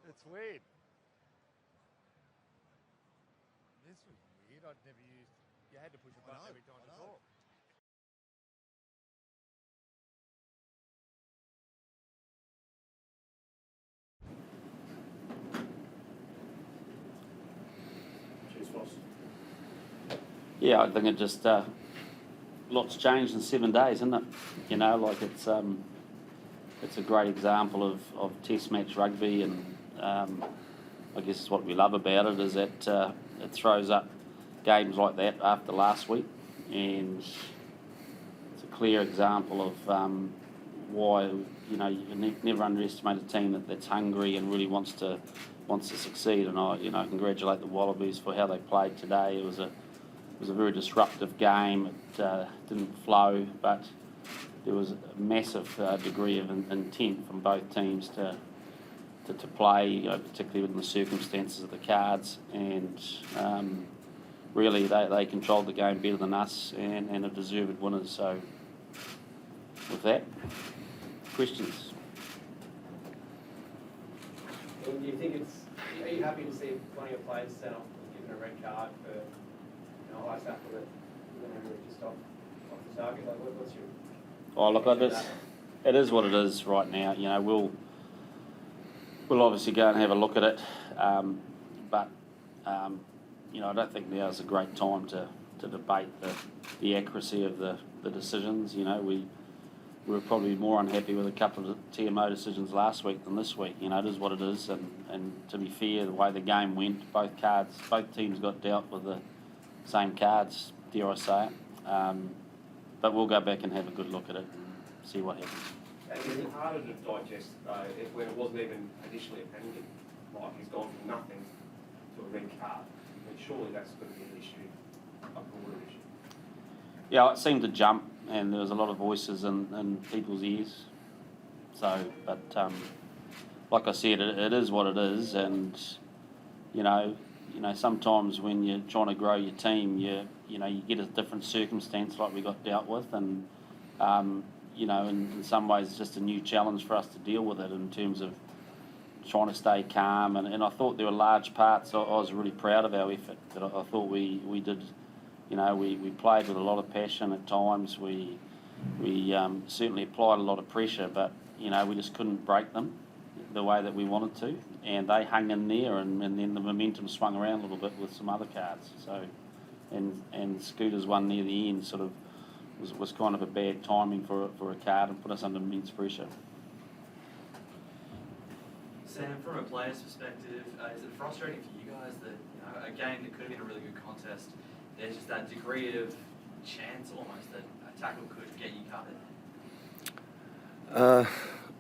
It's weird. This was weird. I'd never used. You had to push a button every time to talk. Cheers, Foss. Yeah, I think it just lots changed in 7 days, isn't it? You know, like it's a great example of Test match rugby, and I guess it's what we love about it is that it throws up games like that after last week, and it's a clear example of why you never underestimate a team that's hungry and really wants to succeed. And I congratulate the Wallabies for how they played today. It was a very disruptive game. It didn't flow, but there was a massive degree of intent from both teams to play, particularly within the circumstances of the cards, and really they controlled the game better than us and are deserved winners. So with that, questions? And do you think are you happy to see one of your players sent off given a red card for high tackle that just off the target? Like, what's your... Oh, look, it is what it is right now. We'll obviously go and have a look at it, but I don't think now's a great time to debate the accuracy of the decisions. We were probably more unhappy with a couple of TMO decisions last week than this week. It is what it is, and to be fair, the way the game went, both teams got dealt with the same cards, dare I say it. But we'll go back and have a good look at it and see what happens. And is it harder to digest when it wasn't even initially a penalty? Like he's gone from nothing to a red card. I mean, surely that's going to be an issue, a broader issue. Yeah, it seemed to jump, and there was a lot of voices in people's ears. So, but like I said, it is what it is, and sometimes when you're trying to grow your team, you get a different circumstance like we got dealt with, and in some ways it's just a new challenge for us to deal with it in terms of trying to stay calm. And I thought there were large parts. I was really proud of our effort. That I thought we did. We played with a lot of passion at times. We certainly applied a lot of pressure, but we just couldn't break them the way that we wanted to, and they hung in there, and then the momentum swung around a little bit with some other cards. So, and Scooter's one near the end sort of was kind of a bad timing for a card and put us under immense pressure. Sam, from a player's perspective, is it frustrating for you guys that a game that could have been a really good contest, there's just that degree of chance almost that a tackle could get you covered?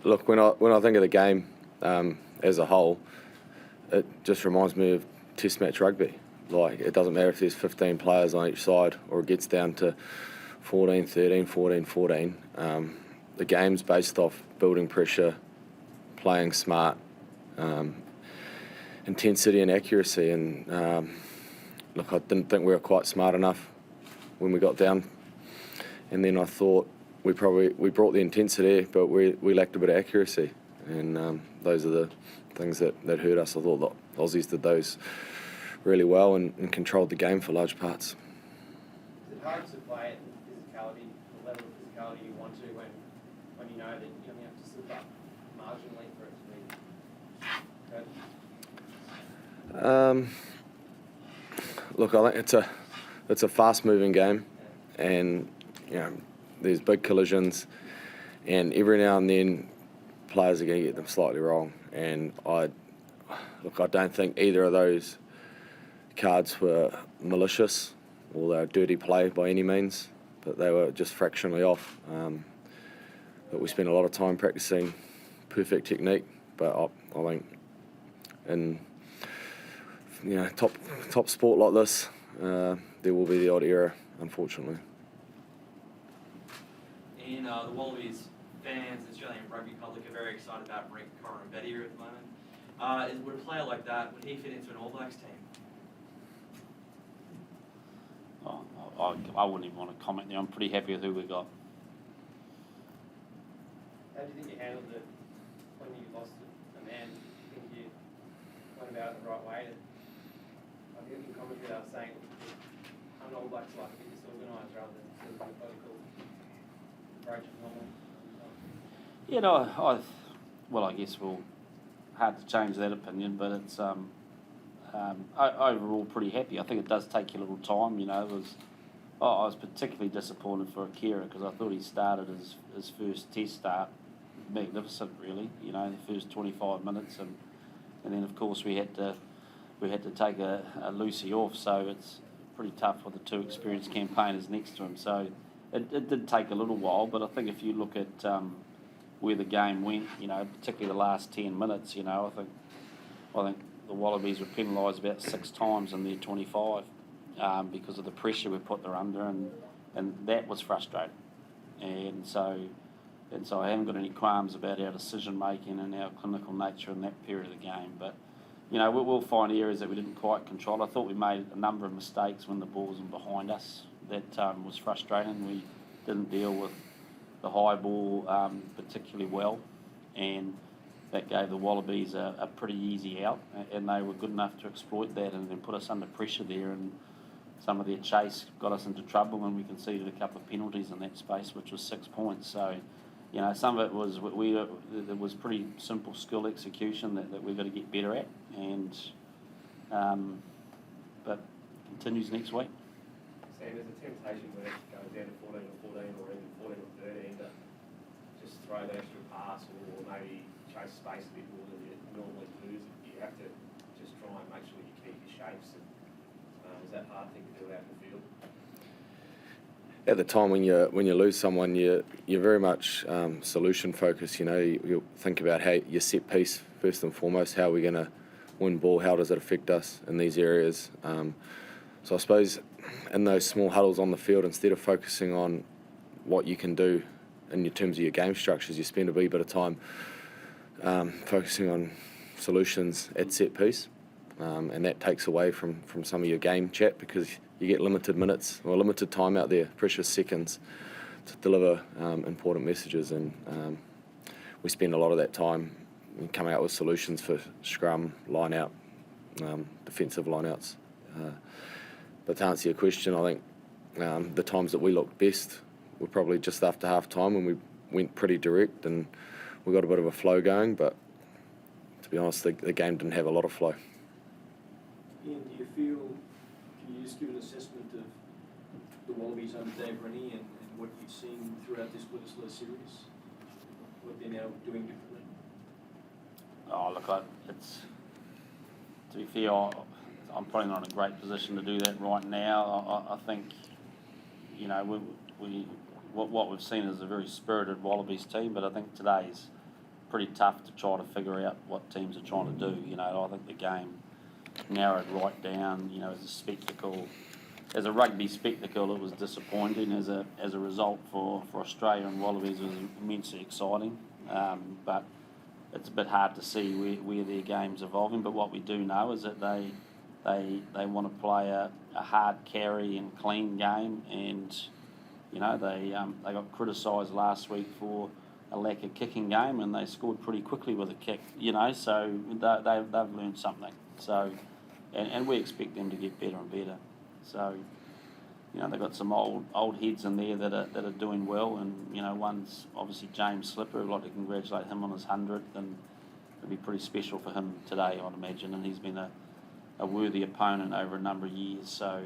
Look, when I think of the game as a whole, it just reminds me of Test match rugby. Like, it doesn't matter if there's 15 players on each side or it gets down to 14, 13, 14, 14. The game's based off building pressure, playing smart, intensity and accuracy. And look, I didn't think we were quite smart enough when we got down. And then I thought we brought the intensity, but we lacked a bit of accuracy. And those are the things that hurt us. I thought the Aussies did those really well and controlled the game for large parts. Is it hard to play at the physicality, the level of physicality you want to when you know that you only have to slip up marginally for it to be good? Look, I think it's a fast-moving game, and there's big collisions, and every now and then players are going to get them slightly wrong. And I don't think either of those cards were malicious or they were dirty play by any means, but they were just fractionally off. But we spent a lot of time practicing perfect technique, but I think in top sport like this, there will be the odd error, unfortunately. In the Wallabies, fans, the Australian rugby public are very excited about Rick Coronabedi at the moment. Would a player like that, would he fit into an All Blacks team? I wouldn't even want to comment there. I'm pretty happy with who we got. How do you think you handled it when you lost a man? Do you think you about it the right way. I think in commentary they were saying an All Blacks like a bit disorganised rather than sort of methodical approach of normal. You know, well, I guess we'll hard to change that opinion, but it's overall pretty happy. I think it does take you a little time. You know, I was particularly disappointed for Akira because I thought he started his first test start magnificent, really. You know, the first 25 minutes, and then of course we had to take a Lucy off, so it's pretty tough with the two experienced campaigners next to him. So it did take a little while, but I think if you look at where the game went, you know, particularly the last 10 minutes, you know, I think the Wallabies were penalised about 6 times in their 25 because of the pressure we put them under, and that was frustrating. And so I haven't got any qualms about our decision making and our clinical nature in that period of the game. But you know, we'll find areas that we didn't quite control. I thought we made a number of mistakes when the ball was in behind us. That was frustrating. We didn't deal with the high ball particularly well, and that gave the Wallabies a pretty easy out, and they were good enough to exploit that and then put us under pressure there, and some of their chase got us into trouble, and we conceded a couple of penalties in that space, which was 6 points. So, you know, some of it was it was pretty simple skill execution that we've got to get better at, and but continues next week. Sam, there's a temptation when it goes down to 14 or 14 or even 14 or 13 to just throw the extra pass or maybe chase space a bit more than you normally do. You have to just try and make sure you keep your shapes. And, is that hard thing to do out in the field? At the time when you lose someone, you're very much solution focused. You know, you'll think about how your set piece first and foremost. How are we going to win ball? How does it affect us in these areas? So I suppose in those small huddles on the field, instead of focusing on what you can do in terms of your game structures, you spend a wee bit of time focusing on solutions at set piece, and that takes away from some of your game chat because you get limited minutes or limited time out there, precious seconds, to deliver important messages, and we spend a lot of that time coming out with solutions for scrum, line out, defensive line outs. But to answer your question, I think the times that we looked best were probably just after half time when we went pretty direct and we got a bit of a flow going, but to be honest, the game didn't have a lot of flow. Ian, do you feel, can you just give an assessment of the Wallabies under Dave Rennie and what you've seen throughout this Bledisloe series, what they're now doing differently? Oh, look, it's, to be fair, I'm probably not in a great position to do that right now. I think, you know, what we've seen is a very spirited Wallabies team, but I think today's pretty tough to try to figure out what teams are trying to do. You know, I think the game narrowed right down. You know, as a spectacle, as a rugby spectacle, it was disappointing. As a result for Australia and Wallabies, it was immensely exciting. But it's a bit hard to see where their game's evolving. But what we do know is that they want to play a hard carry and clean game, and you know they got criticised last week for a lack of kicking game, and they scored pretty quickly with a kick. You know, so they've learned something. So, and we expect them to get better and better. So, you know, they've got some old heads in there that are doing well, and you know, one's obviously James Slipper. I'd like to congratulate him on his 100th, and it'll be pretty special for him today, I'd imagine. And he's been a worthy opponent over a number of years. So,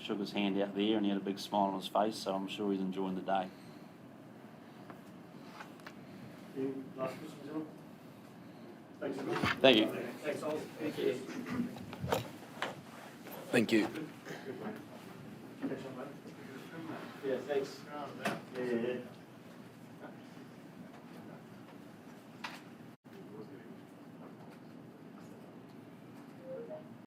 shook his hand out there, and he had a big smile on his face. So I'm sure he's enjoying the day. Any last questions, John? Thanks, everyone. Thank you. Thanks, all. Thank you. Thank you. Catch up, mate. Yeah, thanks. Yeah.